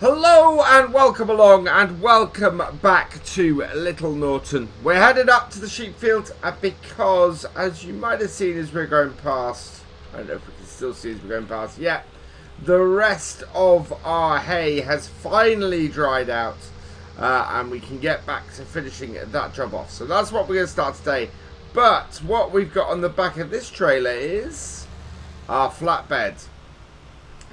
Hello and welcome along and welcome back to Little Norton. We're headed up to the sheep field because, as you might have seen as we're going past, I don't know if we can still see as we're going past, yeah, the rest of our hay has finally dried out and we can get back to finishing that job off. So that's what we're going to start today. But what we've got on the back of this trailer is our flatbed.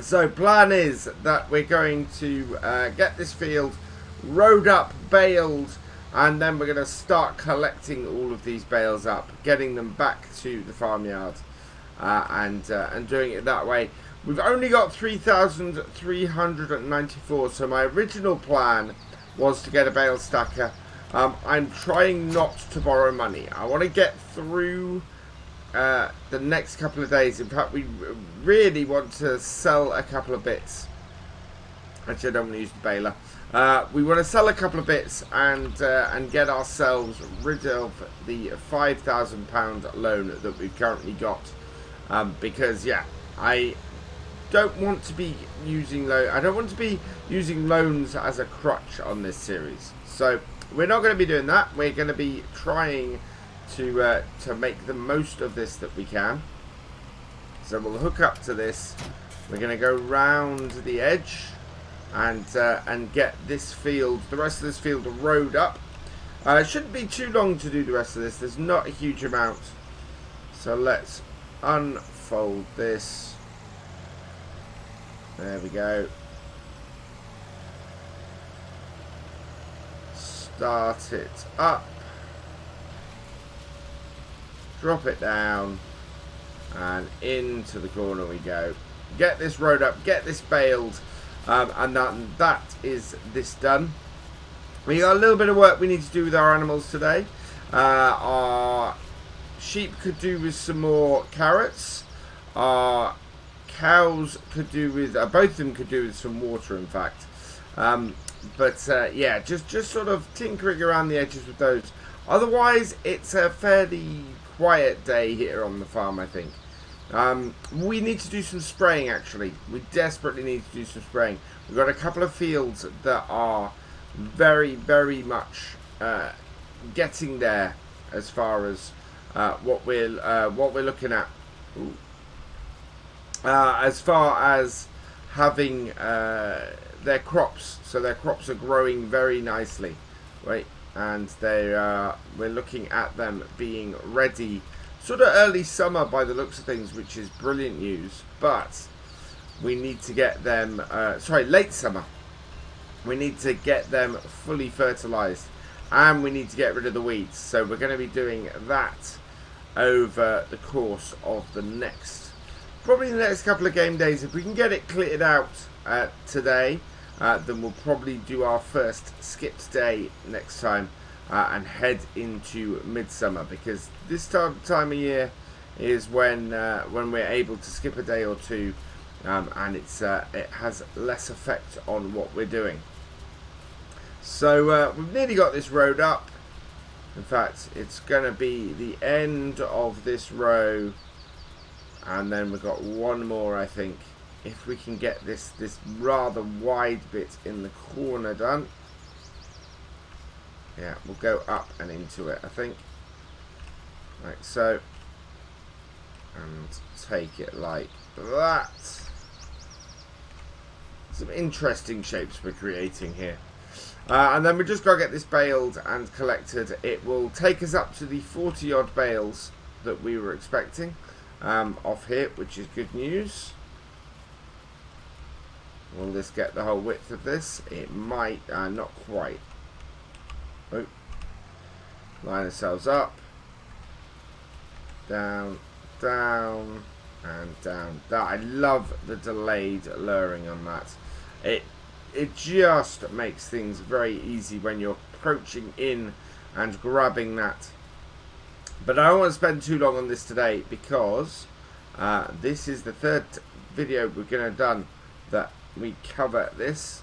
So plan is that we're going to get this field rowed up, baled, and then we're going to start collecting all of these bales up, getting them back to the farmyard and doing it that way. We've only got 3,394, so my original plan was to get a bale stacker. I'm trying not to borrow money. I want to get through the next couple of days. In fact, we really want to sell a couple of bits. Actually, I don't want to use the baler. We want to sell a couple of bits and get ourselves rid of the £5,000 loan that we've currently got. Because yeah, I don't want to be using loans as a crutch on this series. So we're not going to be doing that. We're going to be trying to make the most of this that we can. So we'll hook up to this. We're going to go round the edge and get this field, the rest of this field, rowed up. It shouldn't be too long to do the rest of this. There's not a huge amount. So let's unfold this. There we go. Start it up. Drop it down, and into the corner we go. Get this rowed up, get this baled, and that is this done. We got a little bit of work we need to do with our animals today. Our sheep could do with some more carrots. Our cows could do with, both of them could do with some water, in fact. Yeah, just sort of tinkering around the edges with those. Otherwise, it's a fairly quiet day here on the farm, I think. We need to do some spraying, actually. We desperately need to do some spraying. We've got a couple of fields that are very, very much getting there as far as what we're looking at. As far as having their crops, so their crops are growing very nicely, right? And we're looking at them being ready sort of early summer by the looks of things, which is brilliant news. But we need to get them, late summer. We need to get them fully fertilized, and we need to get rid of the weeds. So we're going to be doing that over the course of probably the next couple of game days. If we can get it cleared out today, then we'll probably do our first skipped day next time and head into midsummer, because this time of year is when we're able to skip a day or two, and it has less effect on what we're doing. So we've nearly got this rowed up. In fact, it's going to be the end of this row, and then we've got one more, I think. If we can get this rather wide bit in the corner done. Yeah, we'll go up and into it, I think. Like so. And take it like that. Some interesting shapes we're creating here. And then we just got to get this baled and collected. It will take us up to the 40 odd bales that we were expecting off here, which is good news. Will this get the whole width of this? It might, not quite. Oh. Line ourselves up. Down, down, and down. I love the delayed luring on that. It just makes things very easy when you're approaching in and grabbing that. But I don't want to spend too long on this today, because this is the third video we're going to have done that we cover this.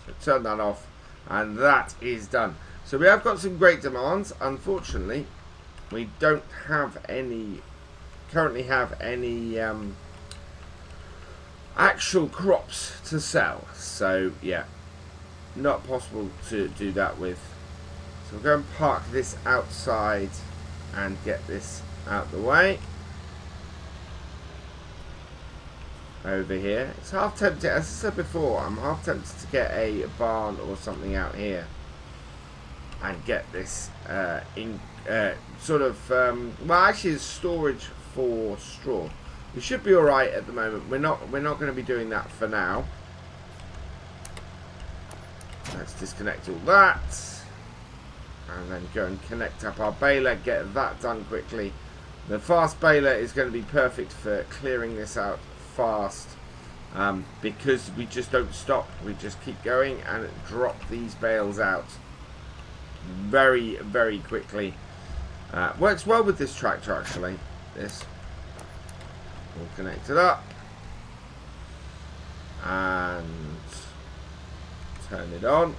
So turn that off, and that is done. So we have got some great demands. Unfortunately, we don't have any currently have any actual crops to sell. So yeah, not possible to do that with. So we'll go and park this outside and get this out the way. Over here, it's half tempted, as I said before, I'm half tempted to get a barn or something out here and get this well, actually it's storage for straw. We should be alright at the moment. We're not going to be doing that for now. Let's disconnect all that and then go and connect up our baler, get that done quickly. The fast baler is going to be perfect for clearing this out fast, because we just don't stop. We just keep going and drop these bales out very, very quickly. Works well with this tractor, actually. This all connected up and turn it on,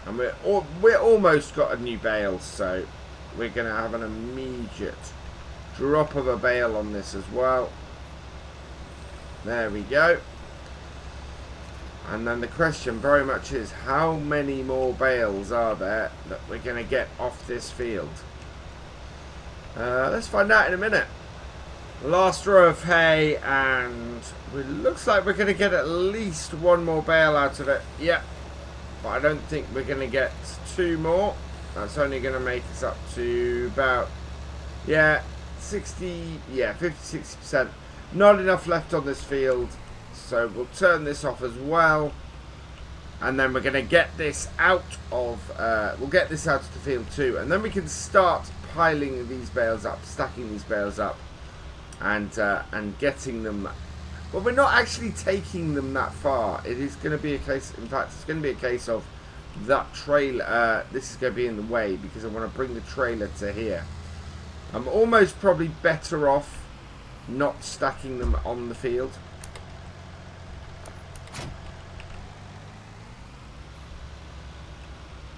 and we're almost got a new bale, so we're going to have an immediate drop of a bale on this as well. There we go. And then the question very much is, how many more bales are there that we're going to get off this field? Let's find out in a minute. Last row of hay, and it looks like we're going to get at least one more bale out of it. Yep. But I don't think we're going to get two more. That's only going to make us up to about, 50-60%. Not enough left on this field, so we'll turn this off as well, and then we're going to get this out of we'll get this out of the field too, and then we can start piling these bales up, stacking these bales up, and getting them. Well, we're not actually taking them that far. It is going to be a case, in fact it's going to be a case of that trailer, this is going to be in the way because I want to bring the trailer to here. I'm almost probably better off not stacking them on the field.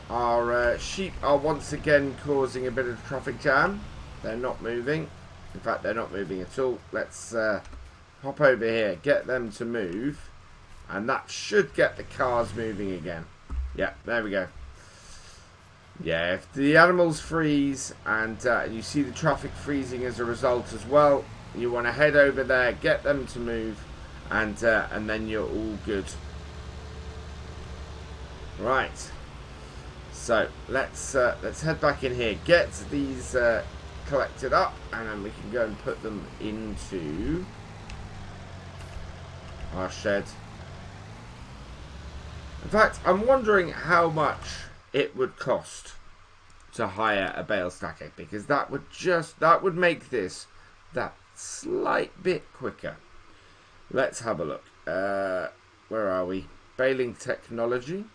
Our sheep are once again causing a bit of traffic jam. They're not moving. In fact, they're not moving at all. Let's hop over here, get them to move, and that should get the cars moving again. Yeah, there we go. Yeah, if the animals freeze and you see the traffic freezing as a result as well, you want to head over there, get them to move, and then you're all good. Right. So let's head back in here, get these collected up, and then we can go and put them into our shed. In fact, I'm wondering how much it would cost to hire a bale stacker, because that would make this that slight bit quicker. Let's have a look. Where are we? Baling technology.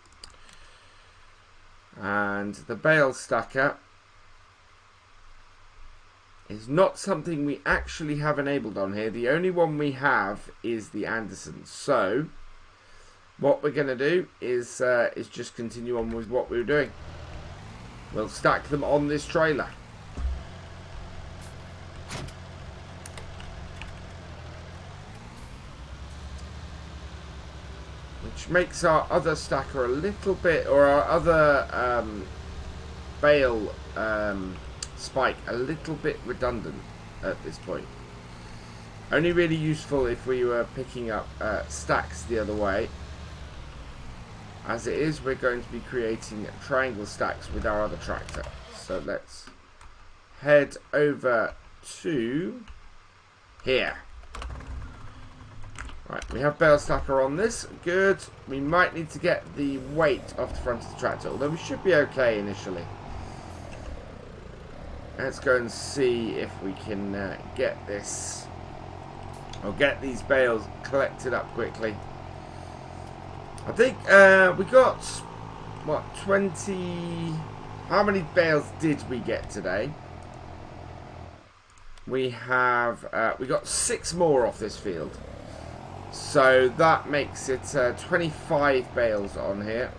And the bale stacker is not something we actually have enabled on here. The only one we have is the Andersen. So what we're going to do is just continue on with what we were doing. We'll stack them on this trailer. Which makes our other stacker a little bit, or our other bale spike a little bit redundant at this point. Only really useful if we were picking up stacks the other way. As it is, we're going to be creating triangle stacks with our other tractor. So let's head over to here. Right, we have bale stacker on this. Good. We might need to get the weight off the front of the tractor, although we should be okay initially. Let's go and see if we can get this, or get these bales collected up quickly. I think we got, what, 20... How many bales did we get today? We have, we got 6 more off this field. So that makes it 25 bales on here.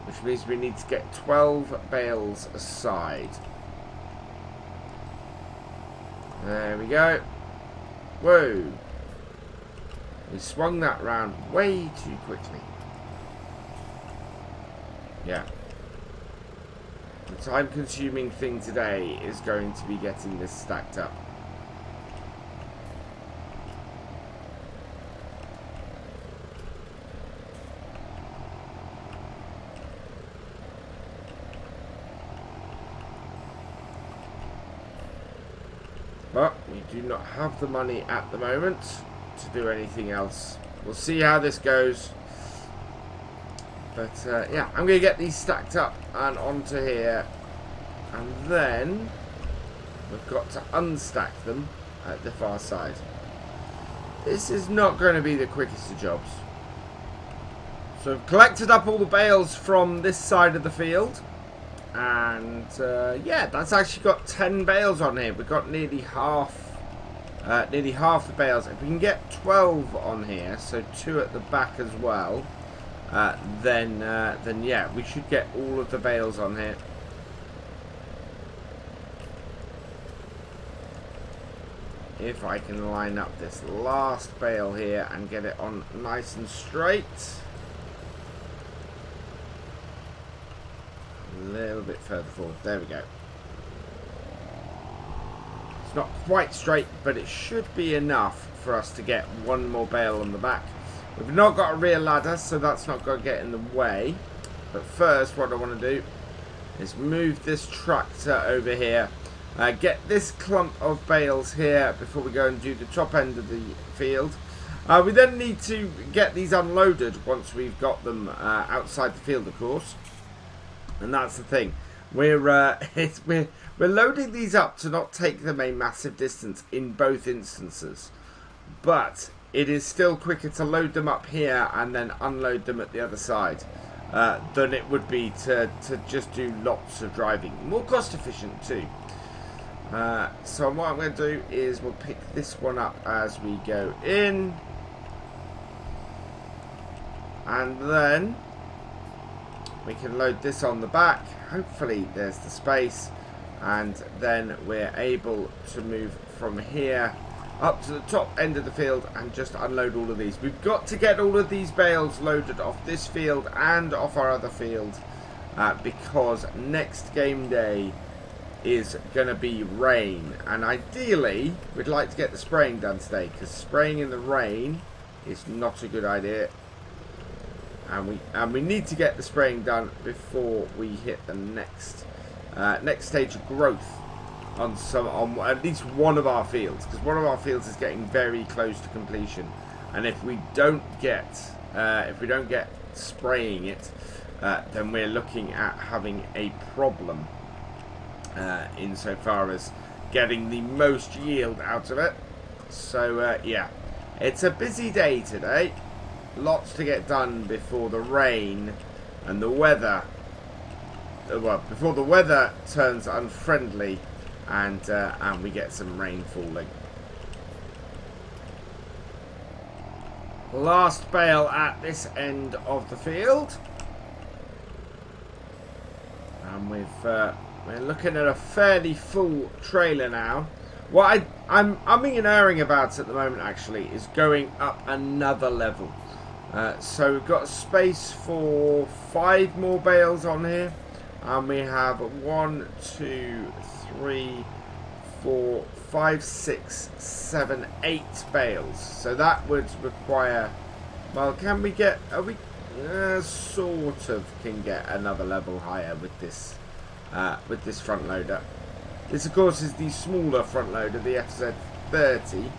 Which means we need to get 12 bales aside. There we go. Whoa. We swung that round way too quickly. Yeah. The time-consuming thing today is going to be getting this stacked up. But we do not have the money at the moment to do anything else. We'll see how this goes. But yeah, I'm going to get these stacked up and onto here. And then we've got to unstack them at the far side. This is not going to be the quickest of jobs. So I've collected up all the bales from this side of the field. And yeah, that's actually got 10 bales on here. We've got nearly half the bales. If we can get 12 on here, so 2 at the back as well, then yeah, we should get all of the bales on here. If I can line up this last bale here and get it on nice and straight. A little bit further forward. There we go. It's not quite straight, but it should be enough for us to get one more bale on the back. We've not got a rear ladder, so that's not going to get in the way. But first, what I want to do is move this tractor over here. Get this clump of bales here before we go and do the top end of the field. We then need to get these unloaded once we've got them outside the field, of course. And that's the thing. We're loading these up to not take them a massive distance in both instances. But it is still quicker to load them up here and then unload them at the other side than it would be to just do lots of driving. More cost efficient too. So what I'm going to do is we'll pick this one up as we go in. And then we can load this on the back. Hopefully there's the space. And then we're able to move from here up to the top end of the field and just unload all of these. We've got to get all of these bales loaded off this field and off our other field because next game day is going to be rain. And ideally, we'd like to get the spraying done today because spraying in the rain is not a good idea. And we need to get the spraying done before we hit the next stage of growth on at least one of our fields, because one of our fields is getting very close to completion. And if we don't get spraying it, then we're looking at having a problem insofar as getting the most yield out of it. So yeah, it's a busy day today. Lots to get done before the rain and the weather. Well, before the weather turns unfriendly and we get some rain falling. Last bale at this end of the field, and we're looking at a fairly full trailer now. What I'm umming and erring about at the moment actually is going up another level. So we've got space for 5 more bales on here, and we have 1, 2, 3, 4, 5, 6, 7, 8 bales. So that would require, well, can we get, we sort of can get another level higher with this front loader. This of course is the smaller front loader, the FZ30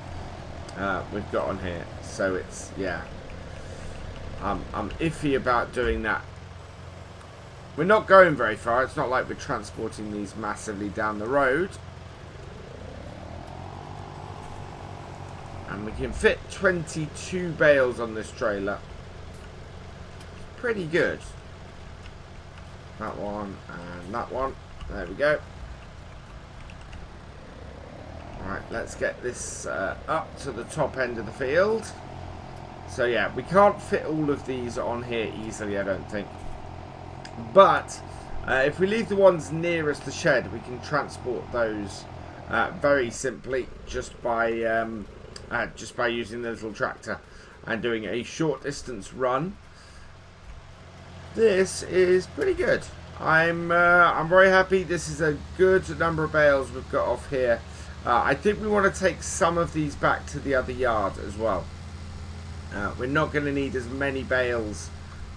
we've got on here. So it's, yeah, I'm iffy about doing that. We're not going very far. It's not like we're transporting these massively down the road. And we can fit 22 bales on this trailer. Pretty good. That one and that one. There we go. Alright, let's get this up to the top end of the field. So yeah, we can't fit all of these on here easily, I don't think. But if we leave the ones nearest the shed, we can transport those very simply just by using the little tractor. and doing a short distance run, this is pretty good. I'm very happy. This is a good number of bales we've got off here. I think we want to take some of these back to the other yard as well. We're not going to need as many bales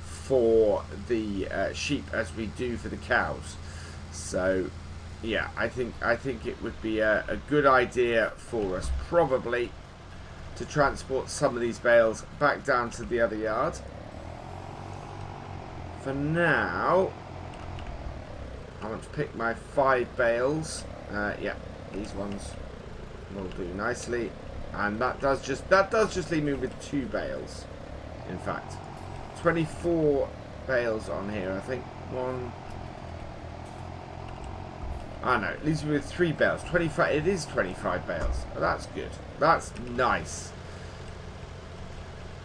for the sheep as we do for the cows. So yeah, I think it would be a good idea for us probably to transport some of these bales back down to the other yard. For now, I want to pick my 5 bales. Yeah, these ones will do nicely, and that does just leave me with 2 bales. In fact, 24 bales on here. I think one. I know, it leaves me with 3 bales. 25. It is 25 bales. Oh, that's good. That's nice.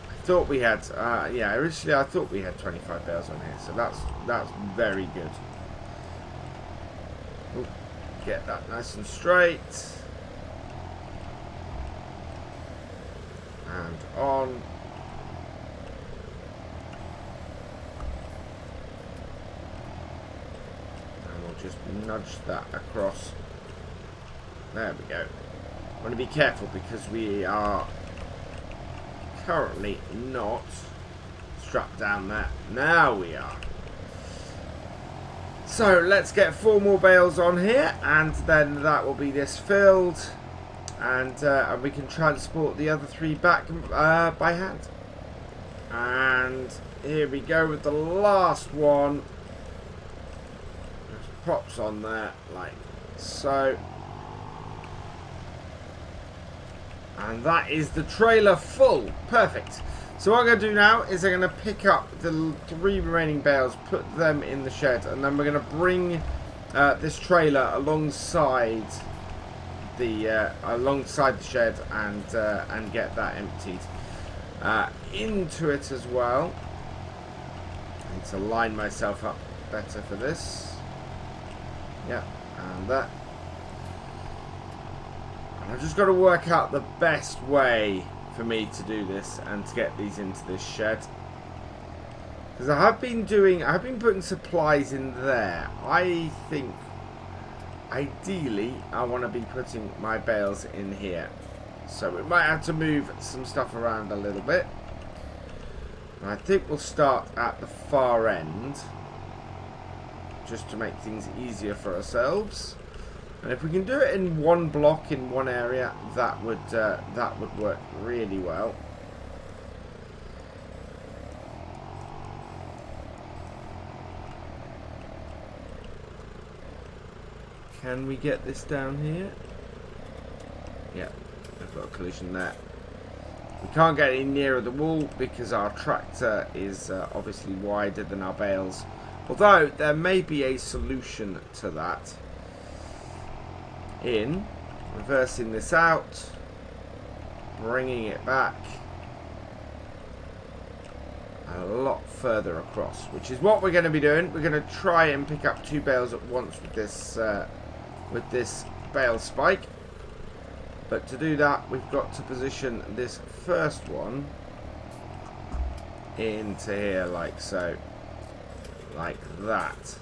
I thought we had. Yeah, originally I thought we had 25 bales on here, so that's very good. Ooh, get that nice and straight. And on. And we'll just nudge that across. There we go. I want to be careful because we are currently not strapped down there. Now we are. So let's get 4 more bales on here, and then that will be this filled, and we can transport the other 3 back by hand. And here we go with the last one. Just pops on there like so. And that is the trailer full. Perfect. So what I'm going to do now is I'm going to pick up the 3 remaining bales, put them in the shed, and then we're going to bring this trailer alongside the shed and get that emptied into it as well. I need to line myself up better for this. Yeah, and that. I've just got to work out the best way for me to do this and to get these into this shed, because I have been putting supplies in there. I think ideally I want to be putting my bales in here, so we might have to move some stuff around a little bit. And I think we'll start at the far end just to make things easier for ourselves. And if we can do it in one block in one area, that would work really well. Can we get this down here? Yeah, I've got a collision there. We can't get any nearer the wall because our tractor is obviously wider than our bales. Although there may be a solution to that. In reversing this out, bringing it back a lot further across, which is what we're going to be doing. We're going to try and pick up 2 bales at once with this bale spike, but to do that we've got to position this first one into here like so, like that.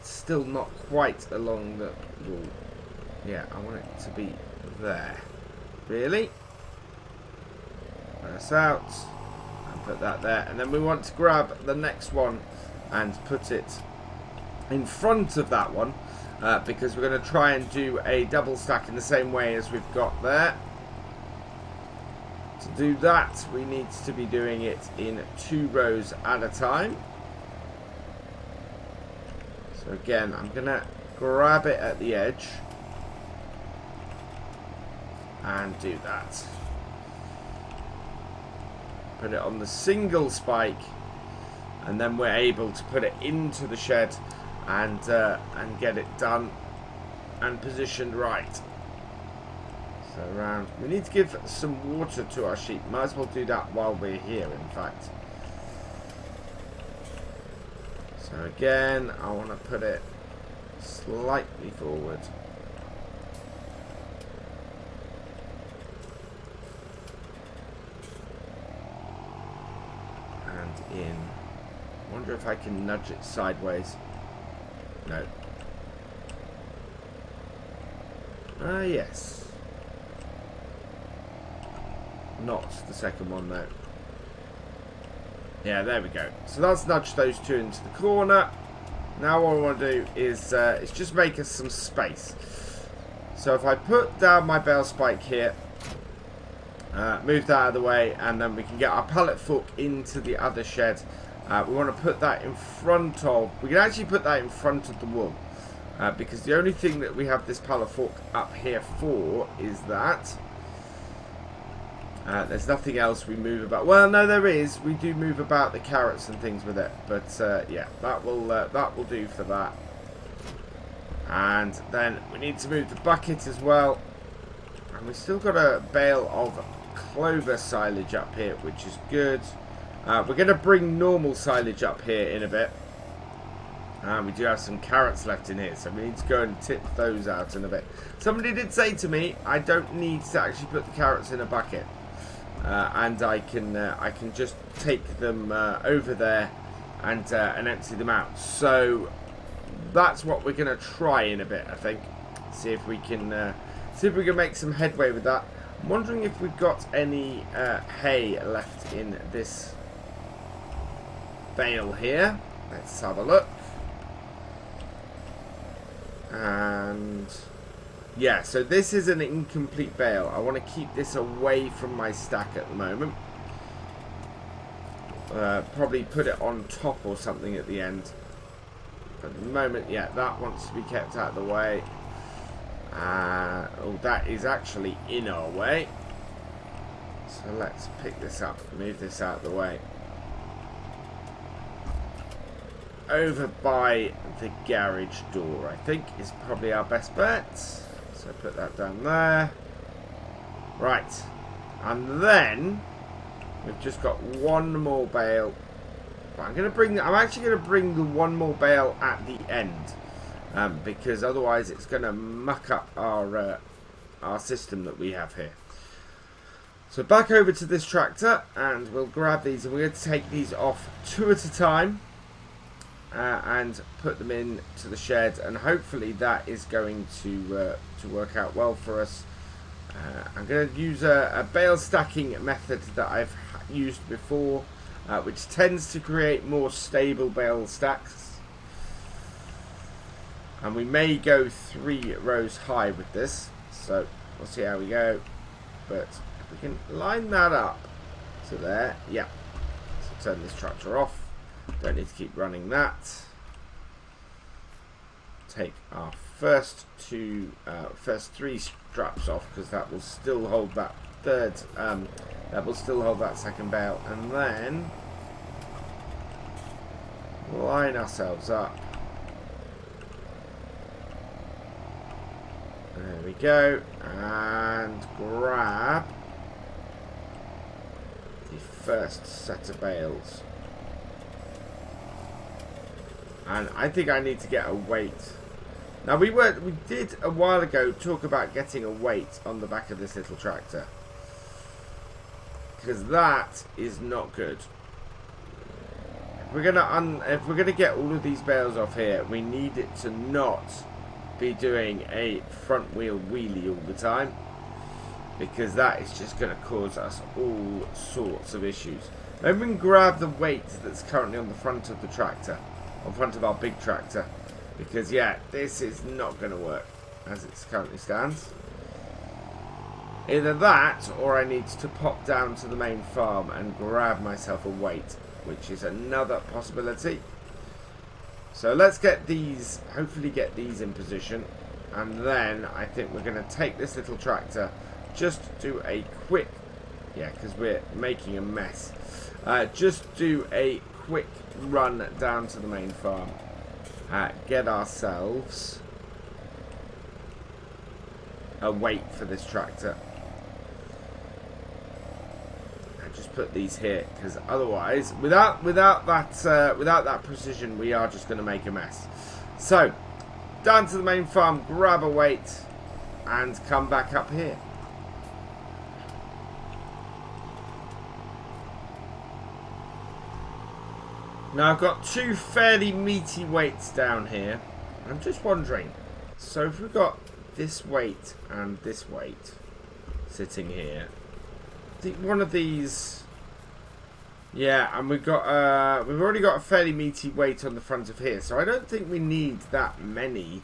Still not quite along the wall. Yeah, I want it to be there. Really? Press out and put that there, and then we want to grab the next one and put it in front of that one because we're going to try and do a double stack in the same way as we've got there. To do that, we need to be doing it in 2 rows at a time. So again, I'm going to grab it at the edge and do that. Put it on the single spike, and then we're able to put it into the shed and get it done and positioned right. So around, we need to give some water to our sheep. Might as well do that while we're here, in fact. So again, I want to put it slightly forward. wonder if I can nudge it sideways. No. Yes. Not the second one though. Yeah, there we go. So that's nudged those two into the corner. Now what I want to do is just make us some space. So if I put down my bale spike here, move that out of the way, and then we can get our pallet fork into the other shed. We want to put that in front of, we can actually put that in front of the wool. Because the only thing that we have this pallet fork up here for is that. There's nothing else we move about. Well, no, there is. We do move about the carrots and things with it. But, yeah, that will do for that. And then we need to move the bucket as well. And we've still got a bale of clover silage up here, which is good. We're going to bring normal silage up here in a bit. We do have some carrots left in here, so we need to go and tip those out in a bit. Somebody did say to me, I don't need to actually put the carrots in a bucket. And I can just take them over there and empty them out. So that's what we're going to try in a bit, I think. See if we can make some headway with that. I'm wondering if we've got any hay left in this bale here. Let's have a look. And yeah, so this is an incomplete bale. I want to keep this away from my stack at the moment. Probably put it on top or something at the end. At the moment, yeah, that wants to be kept out of the way. Oh, that is actually in our way. So let's pick this up, move this out of the way. Over by the garage door, I think, is probably our best bet. So put that down there. Right. And then we've just got one more bale. But I'm actually going to bring the one more bale at the end. Because otherwise it's going to muck up our system that we have here. So back over to this tractor, and we'll grab these, and we're going to take these off 2 at a time. And put them into the shed, and hopefully that is going to work out well for us. I'm going to use a bale stacking method that I've used before, which tends to create more stable bale stacks. And we may go 3 rows high with this, so we'll see how we go. But if we can line that up to there, yeah. So turn this tractor off. Don't need to keep running that. Take our first 3 straps off, because that will still hold that third. That will still hold that second bale, and then line ourselves up. There we go, and grab the first set of bales. And I think I need to get a weight. Now we did a while ago talk about getting a weight on the back of this little tractor, because that is not good. If we're gonna get all of these bales off here, we need it to not be doing a front wheel wheelie all the time, because that is just going to cause us all sorts of issues. Maybe we can grab the weight that's currently on the front of the tractor, on front of our big tractor, because yeah, this is not going to work as it currently stands. Either that, or I need to pop down to the main farm and grab myself a weight, which is another possibility. So let's get these, hopefully get these in position, and then I think we're going to take this little tractor, just do a quick, yeah, because we're making a mess, just do a quick run down to the main farm, get ourselves a weight for this tractor, and just put these here, because otherwise, without that precision, we are just going to make a mess. So down to the main farm, grab a weight, and come back up here. Now I've got two fairly meaty weights down here. I'm just wondering, so if we've got this weight and this weight sitting here, I think one of these, yeah, and we've already got a fairly meaty weight on the front of here, so I don't think we need that many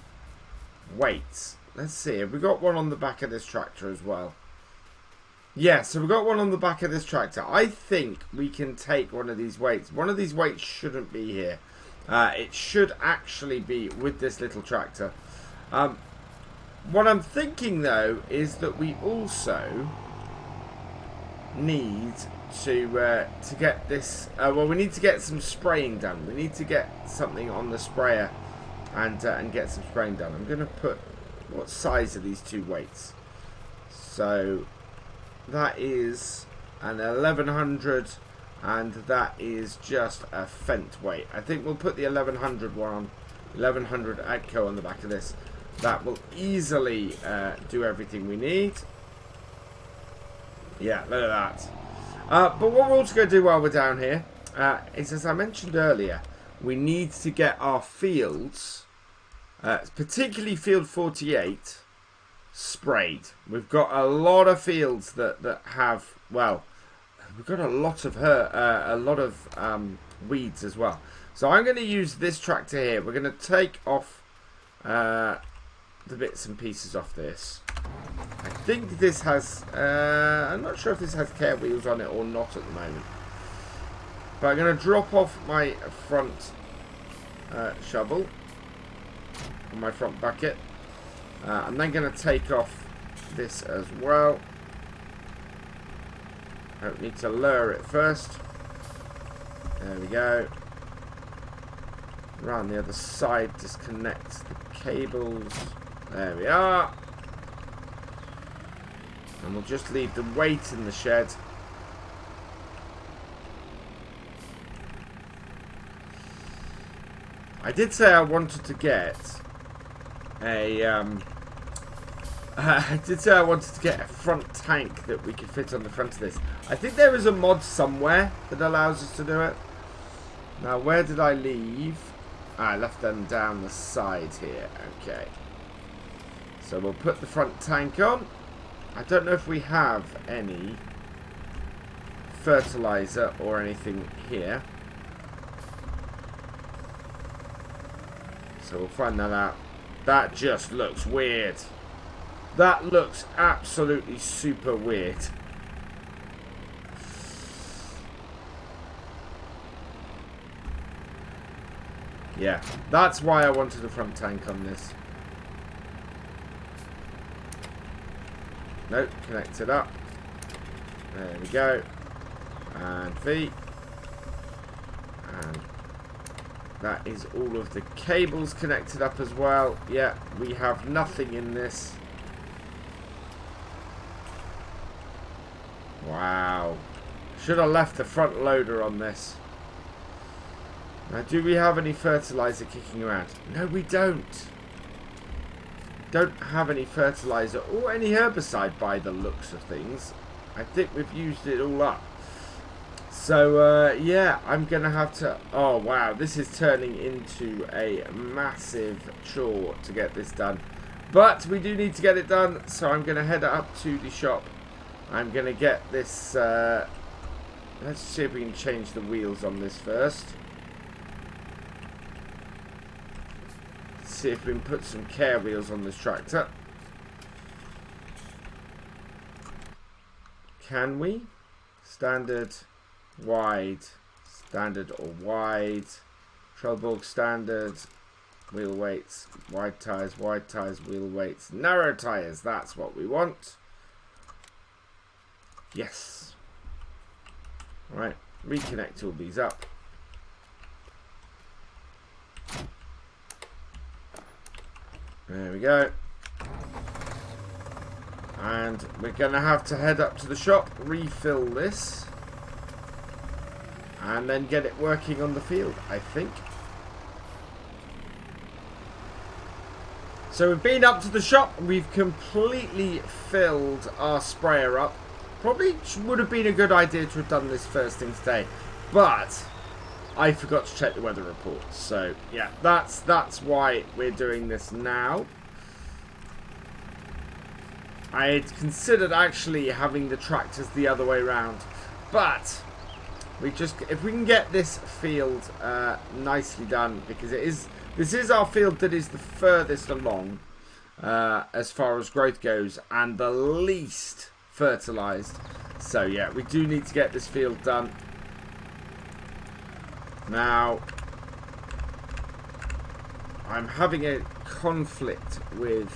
weights. Let's see, have we got one on the back of this tractor as well? Yeah, so we've got one on the back of this tractor. I think we can take one of these weights. One of these weights shouldn't be here. It should actually be with this little tractor. What I'm thinking, though, is that we also need to get this... well, we need to get some spraying done. We need to get something on the sprayer and get some spraying done. I'm going to put... What size are these two weights? So... That is an 1100 and that is just a Fent weight. I think we'll put the 1100 one on, 1100 AGCO on the back of this. That will easily do everything we need. Yeah, look at that. But what we're also going to do while we're down here is, as I mentioned earlier, we need to get our fields, particularly field 48, sprayed. We've got a lot of fields that have, well, we've got a lot of weeds as well. So I'm going to use this tractor here. We're going to take off the bits and pieces off this. I think this has, I'm not sure if this has care wheels on it or not at the moment. But I'm going to drop off my front shovel, and my front bucket. I'm then going to take off this as well. I need to lower it first. There we go. Around the other side, disconnect the cables. There we are. And we'll just leave the weight in the shed. I did say I wanted to get a front tank that we could fit on the front of this. I think there is a mod somewhere that allows us to do it. Now, where did I leave? I left them down the side here. Okay. So we'll put the front tank on. I don't know if we have any fertilizer or anything here. So we'll find that out. That just looks weird. That looks absolutely super weird. Yeah, that's why I wanted a front tank on this. Nope, connect it up. There we go. And V. And that is all of the cables connected up as well. Yeah, we have nothing in this. Wow. Should have left the front loader on this. Now, do we have any fertilizer kicking around? No, we don't. Don't have any fertilizer or any herbicide by the looks of things. I think we've used it all up. So, yeah, I'm going to have to... Oh, wow, this is turning into a massive chore to get this done. But we do need to get it done, so I'm going to head up to the shop. I'm going to get this... let's see if we can change the wheels on this first. See if we can put some care wheels on this tractor. Can we? Standard, wide, standard or wide, Trelleborg standard, wheel weights, wide tyres, wheel weights, narrow tyres, that's what we want. Yes. Right, reconnect all these up. There we go. And we're going to have to head up to the shop, refill this, and then get it working on the field, I think. So we've been up to the shop, we've completely filled our sprayer up. Probably would have been a good idea to have done this first thing today, but I forgot to check the weather reports. So yeah, that's why we're doing this now. I had considered actually having the tractors the other way around, but if we can get this field nicely done, because this is our field that is the furthest along as far as growth goes and the least fertilized. So yeah, we do need to get this field done. Now, I'm having a conflict with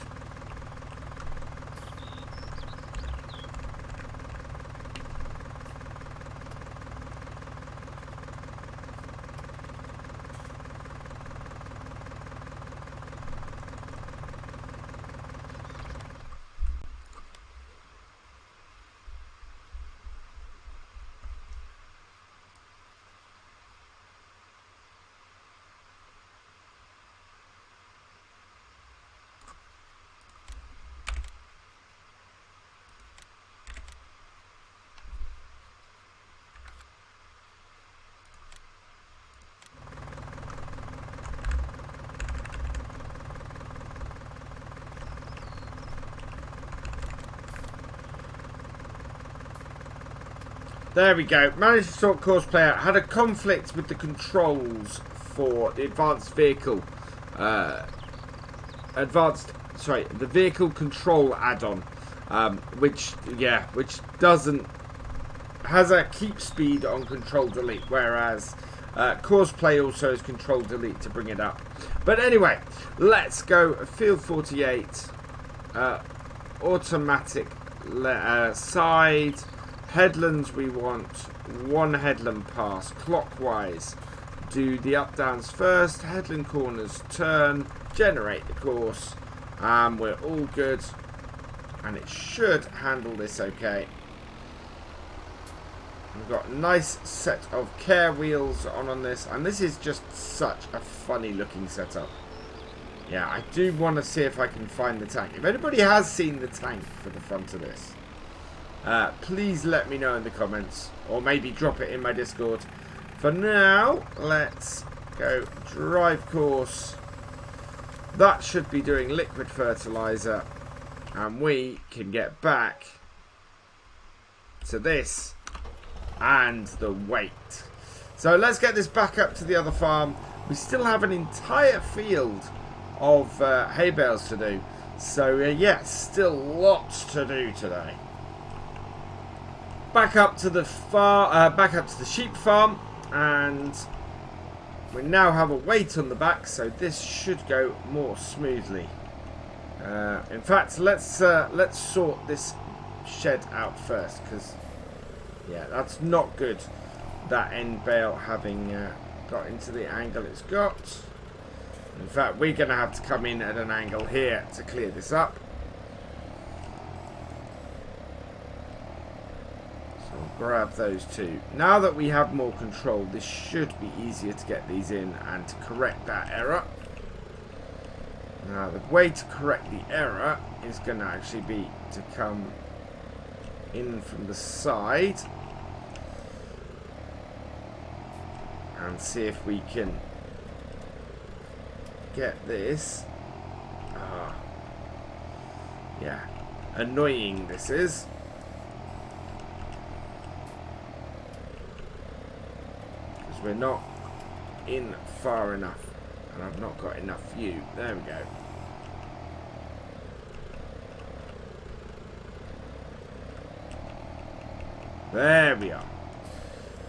there we go. Managed to sort course play out. Had a conflict with the controls for the advanced vehicle. The vehicle control add-on. Which has a keep speed on control delete. Whereas course play also has control delete to bring it up. But anyway, let's go. Field 48. Automatic side. Headlands, we want one headland pass clockwise. Do the up downs first. Headland corners turn. Generate the course. We're all good. And it should handle this okay. We've got a nice set of care wheels on this. And this is just such a funny looking setup. Yeah, I do want to see if I can find the tank. If anybody has seen the tank for the front of this, please let me know in the comments, or maybe drop it in my Discord. For now, let's go drive course. That should be doing liquid fertilizer, and we can get back to this and the weight. So let's get this back up to the other farm. We still have an entire field of hay bales to do. So yeah, still lots to do today. Back up to the sheep farm, and we now have a weight on the back, so this should go more smoothly. In fact, let's sort this shed out first, because yeah, that's not good. That end bale having got into the angle it's got. In fact, we're going to have to come in at an angle here to clear this up. Grab those two. Now that we have more control, this should be easier to get these in and to correct that error. Now the way to correct the error is going to actually be to come in from the side and see if we can get this. Yeah, annoying this is. We're not in far enough, and I've not got enough view. There we go. There we are.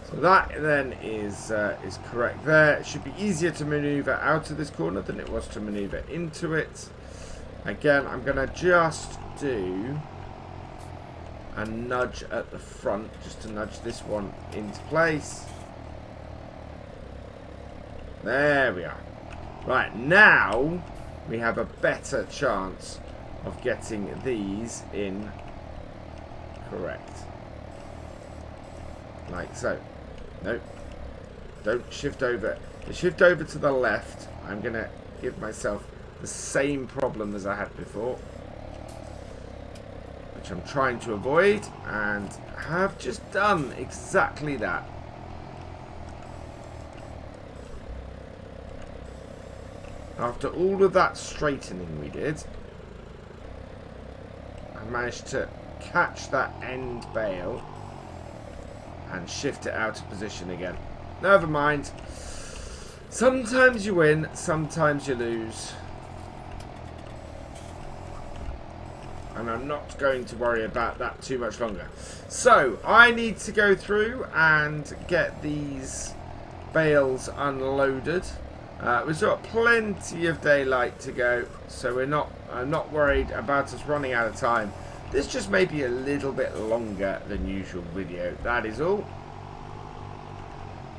So that then is correct there. It should be easier to maneuver out of this corner than it was to maneuver into it. Again, I'm going to just do a nudge at the front, just to nudge this one into place. There we are. Right, now we have a better chance of getting these in correct. Like so. Nope. Don't shift over. To shift over to the left, I'm going to give myself the same problem as I had before, which I'm trying to avoid, and have just done exactly that. After all of that straightening we did, I managed to catch that end bale and shift it out of position again. Never mind. Sometimes you win, sometimes you lose. And I'm not going to worry about that too much longer. So, I need to go through and get these bales unloaded. We've got plenty of daylight to go, so we're not worried about us running out of time. This just may be a little bit longer than usual video, that is all.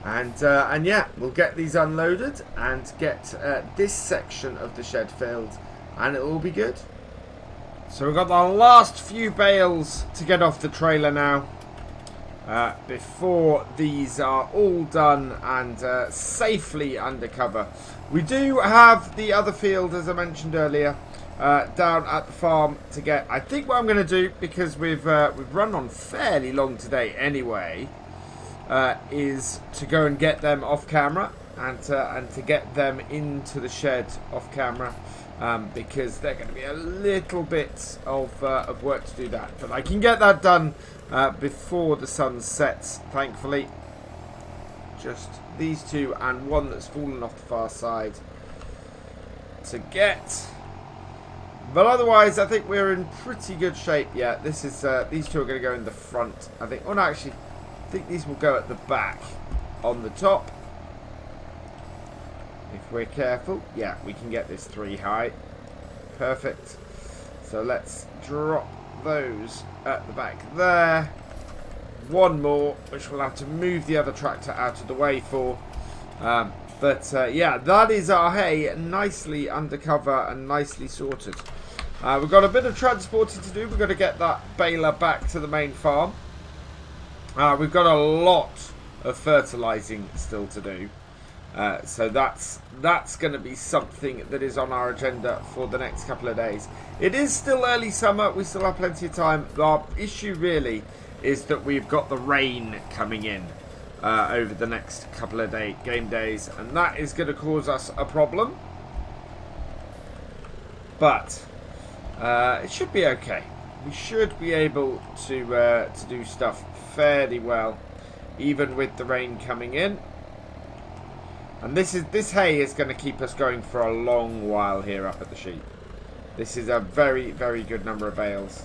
And yeah, we'll get these unloaded and get this section of the shed filled, and it will be good. So we've got the last few bales to get off the trailer now, before these are all done and safely undercover. We do have the other field, as I mentioned earlier, down at the farm to get. I think what I'm going to do, because we've run on fairly long today anyway, is to go and get them off camera and to get them into the shed off camera. Because they're going to be a little bit of work to do that. But I can get that done before the sun sets, thankfully. Just these two and one that's fallen off the far side to get. But otherwise, I think we're in pretty good shape. Yeah, this is these two are going to go in the front, I think. Oh no, actually, I think these will go at the back on the top. If we're careful, yeah, we can get this 3 high. Perfect. So let's drop those at the back there. One more, which we'll have to move the other tractor out of the way for. Yeah, that is our hay, nicely undercover and nicely sorted. We've got a bit of transporting to do. We've got to get that baler back to the main farm. We've got a lot of fertilizing still to do. So that's going to be something that is on our agenda for the next couple of days. It is still early summer. We still have plenty of time. Our issue really is that we've got the rain coming in over the next couple of game days. And that is going to cause us a problem. But it should be okay. We should be able to do stuff fairly well, even with the rain coming in. And this hay is going to keep us going for a long while here up at the sheep. This is a very, very good number of bales.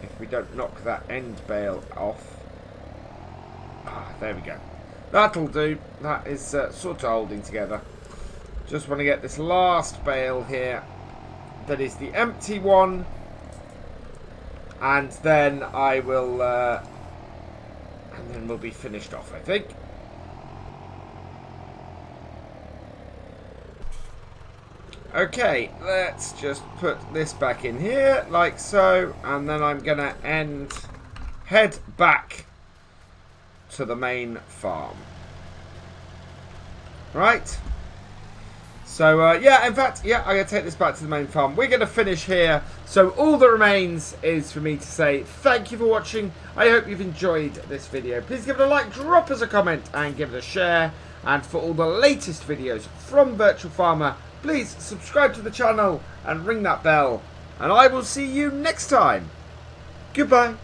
If we don't knock that end bale off. There we go. That'll do. That is sort of holding together. Just want to get this last bale here. That is the empty one. And then I will... and then we'll be finished off, I think. Okay, let's just put this back in here, like so, and then I'm going to head back to the main farm. Right? So, yeah, in fact, yeah, I'm going to take this back to the main farm. We're going to finish here. So, all that remains is for me to say thank you for watching. I hope you've enjoyed this video. Please give it a like, drop us a comment, and give it a share. And for all the latest videos from Virtual Farmer, please subscribe to the channel and ring that bell. And I will see you next time. Goodbye.